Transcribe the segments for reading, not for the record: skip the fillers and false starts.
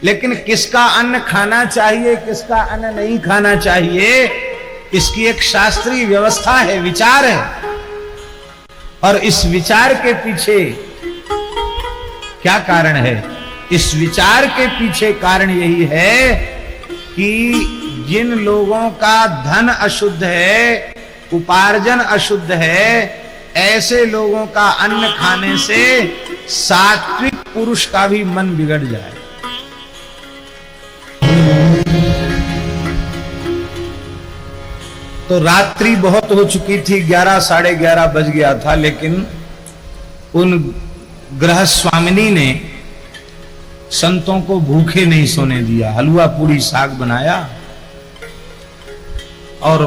लेकिन किसका अन्न खाना चाहिए, किसका अन्न नहीं खाना चाहिए, इसकी एक शास्त्रीय व्यवस्था है, विचार है। और इस विचार के पीछे क्या कारण है? इस विचार के पीछे कारण यही है कि जिन लोगों का धन अशुद्ध है, उपार्जन अशुद्ध है, ऐसे लोगों का अन्न खाने से सात्विक पुरुष का भी मन बिगड़ जाए। तो रात्रि बहुत हो चुकी थी, 11 साढ़े 11 बज गया था, लेकिन उन गृह स्वामिनी ने संतों को भूखे नहीं सोने दिया। हलवा पूरी साग बनाया और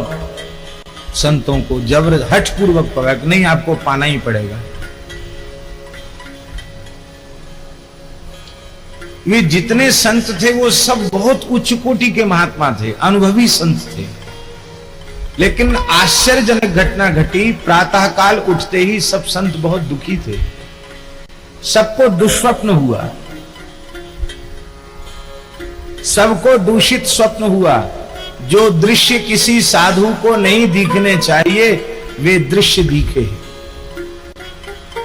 संतों को जबर हठ पूर्वक पका कि नहीं, आपको पाना ही पड़ेगा। ये जितने संत थे वो सब बहुत उच्च कोटि के महात्मा थे, अनुभवी संत थे। लेकिन आश्चर्यजनक घटना घटी। प्रातःकाल उठते ही सब संत बहुत दुखी थे, सबको दुष्स्वप्न हुआ, सबको दूषित स्वप्न हुआ। जो दृश्य किसी साधु को नहीं दिखने चाहिए वे दृश्य दिखे।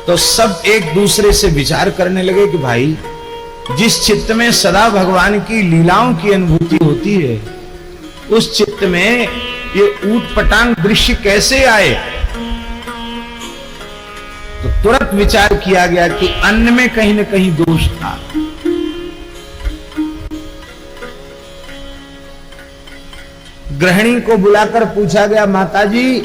तो सब एक दूसरे से विचार करने लगे कि भाई, जिस चित्त में सदा भगवान की लीलाओं की अनुभूति होती है, उस चित्त में ये ऊटपटांग दृश्य कैसे आए? तो तुरंत विचार किया गया कि अन्न में कहीं न कहीं दोष था। गृहिणी को बुलाकर पूछा गया, माताजी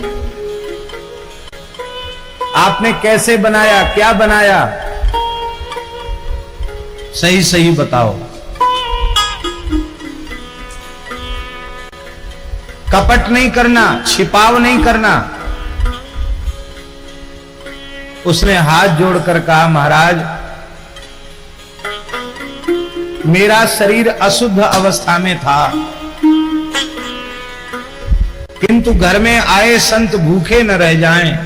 आपने कैसे बनाया, क्या बनाया, सही सही बताओ। कपट नहीं करना, छिपाव नहीं करना। उसने हाथ जोड़कर कहा, महाराज मेरा शरीर अशुद्ध अवस्था में था, किंतु घर में आए संत भूखे न रह जाएं,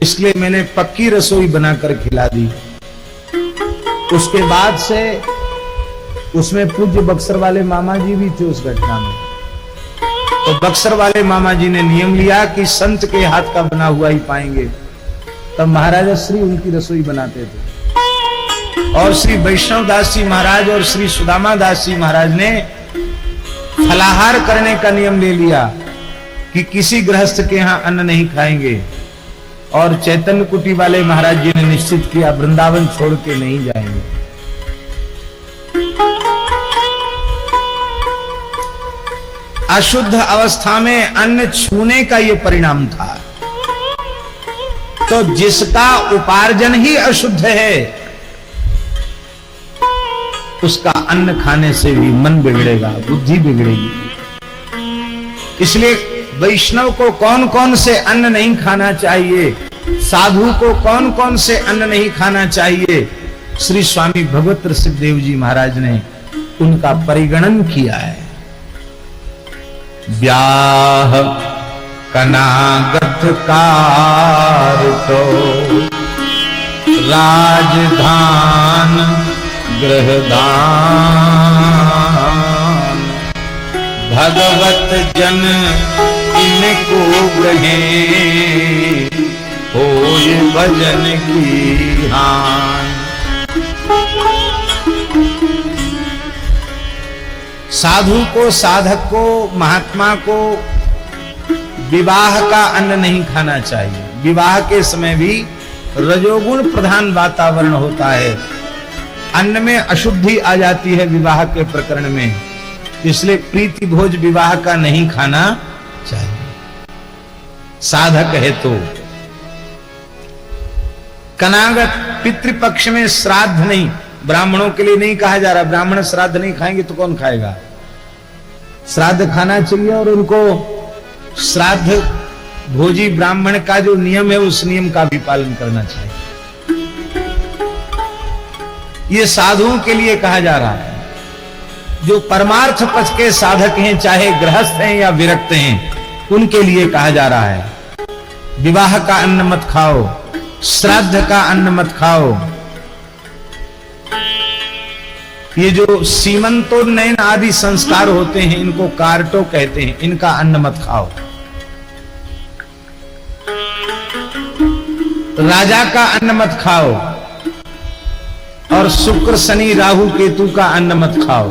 इसलिए मैंने पक्की रसोई बनाकर खिला दी। उसके बाद से उसमें पूज्य बक्सर वाले मामा जी भी थे उस घटना में। तो बक्सर वाले मामा जी ने नियम लिया कि संत के हाथ का बना हुआ ही पाएंगे। तब महाराजा श्री उनकी रसोई बनाते थे। और श्री वैष्णव दास जी महाराज और श्री सुदामा दास जी महाराज ने फलाहार करने का नियम ले लिया कि किसी गृहस्थ के यहां अन्न नहीं खाएंगे। और चैतन्य कुटी वाले महाराज जी ने निश्चित किया, वृंदावन छोड़ के नहीं जाएंगे। अशुद्ध अवस्था में अन्न छूने का यह परिणाम था। तो जिसका उपार्जन ही अशुद्ध है, उसका अन्न खाने से भी मन बिगड़ेगा, बुद्धि बिगड़ेगी। इसलिए वैष्णव को कौन कौन से अन्न नहीं खाना चाहिए, साधु को कौन कौन से अन्न नहीं खाना चाहिए, श्री स्वामी भगवत ऋषिदेव जी महाराज ने उनका परिगणन किया है। ब्याह कनागत कार तो राजधान गृहदान, भगवत जन इनको ग्रहे होय भजन की हान। साधु को, साधक को, महात्मा को विवाह का अन्न नहीं खाना चाहिए। विवाह के समय भी रजोगुण प्रधान वातावरण होता है, अन्न में अशुद्धि आ जाती है विवाह के प्रकरण में। इसलिए प्रीति भोज विवाह का नहीं खाना चाहिए साधक है। तो कनागत पितृपक्ष में श्राद्ध नहीं, ब्राह्मणों के लिए नहीं कहा जा रहा। ब्राह्मण श्राद्ध नहीं खाएंगे तो कौन खाएगा? श्राद्ध खाना चाहिए। और उनको श्राद्ध भोजी ब्राह्मण का जो नियम है उस नियम का भी पालन करना चाहिए। ये साधुओं के लिए कहा जा रहा है। जो परमार्थ पथ के साधक हैं, चाहे गृहस्थ हैं या विरक्त हैं, उनके लिए कहा जा रहा है विवाह का अन्न मत खाओ, श्राद्ध का अन्न मत खाओ। ये जो सीमंतोन्नयन आदि संस्कार होते हैं, इनको कार्टो कहते हैं, इनका अन्न मत खाओ। राजा का अन्न मत खाओ और शुक्र शनि राहु केतु का अन्न मत खाओ।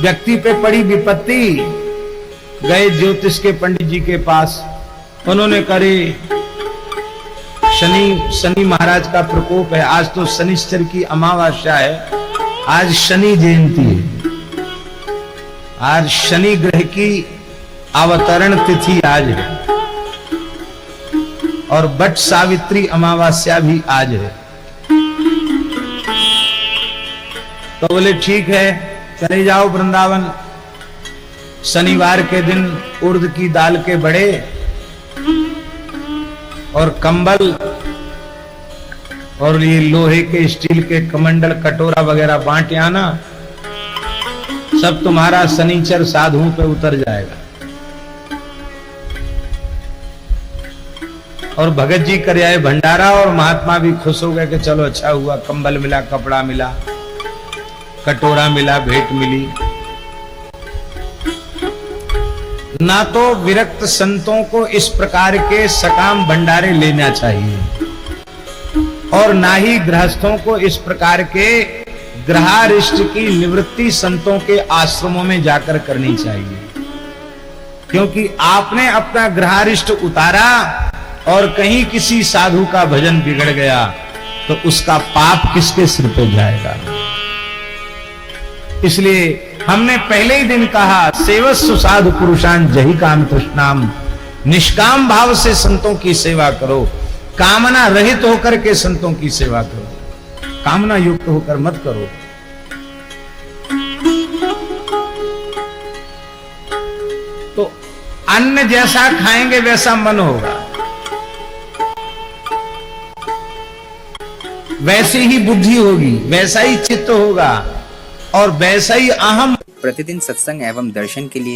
व्यक्ति पे पड़ी विपत्ति, गए ज्योतिष के पंडित जी के पास, उन्होंने करे शनि महाराज का प्रकोप है, आज तो शनिश्चर की अमावस्या है, आज शनि जयंती है, आज शनि ग्रह की अवतरण तिथि आज है और बट सावित्री अमावस्या भी आज है। तो बोले ठीक है, चले जाओ वृंदावन। शनिवार के दिन उड़द की दाल के बड़े और कंबल और ये लोहे के स्टील के कमंडल कटोरा वगैरह बांट आना, सब तुम्हारा शनिचर साधुओं पे उतर जाएगा। और भगत जी कर आए भंडारा और महात्मा भी खुश हो गए कि चलो अच्छा हुआ, कंबल मिला, कपड़ा मिला, कटोरा मिला, भेंट मिली। ना तो विरक्त संतों को इस प्रकार के सकाम भंडारे लेना चाहिए और ना ही गृहस्थों को इस प्रकार के गृहारिष्ट की निवृत्ति संतों के आश्रमों में जाकर करनी चाहिए, क्योंकि आपने अपना गृहारिष्ट उतारा और कहीं किसी साधु का भजन बिगड़ गया तो उसका पाप किसके सिर पे जाएगा। इसलिए हमने पहले ही दिन कहा, सेवस्व साधु पुरुषान जहि काम तृष्णाम, निष्काम भाव से संतों की सेवा करो, कामना रहित होकर के संतों की सेवा करो, कामना युक्त होकर मत करो। तो अन्न जैसा खाएंगे वैसा मन होगा, वैसे ही बुद्धि होगी, वैसा ही चित्त होगा और वैसा ही अहम। प्रतिदिन सत्संग एवं दर्शन के लिए